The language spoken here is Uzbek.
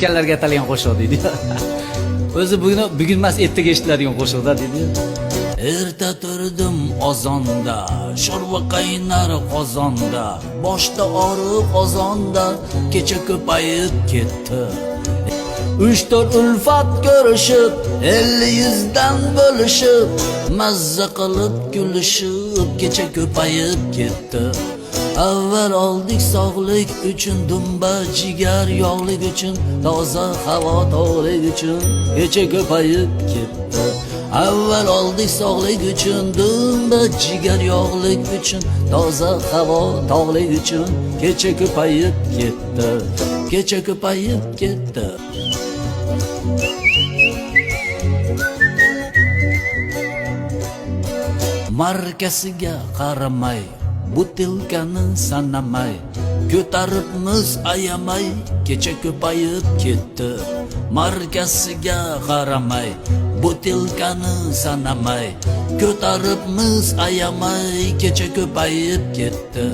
Kallarga atalgan qo'shiq deydi. O'zi bugun emas, ertaga eshitiladigan qo'shiqda deydi. Erta turdim ozonda, sho'rva qaynar qozonda, boshda og'riq qozonda, kecha ko'payib ketdi. 3-4 ulfat ko'rishib, 50-100dan bo'lishib, mazza qilib kulishib, kecha ko'payib ketdi. Avval oldik sog'lik uchun, dumba jigar yog'lik uchun, toza havo tog'lik uchun, kecha ko'payib ketdi. Avval oldik sog'lik uchun, dumba jigar yog'lik uchun, toza havo tog'lik uchun, kecha ko'payib ketdi. Kecha ko'payib ketdi. Markasiga qaramay, butilkani sanamay, ko'taribmiz ayamay, kecha ko'payib ketdi. Markasiga qaramay, butilkani sanamay, ko'taribmiz ayamay, kecha ko'payib ketdi.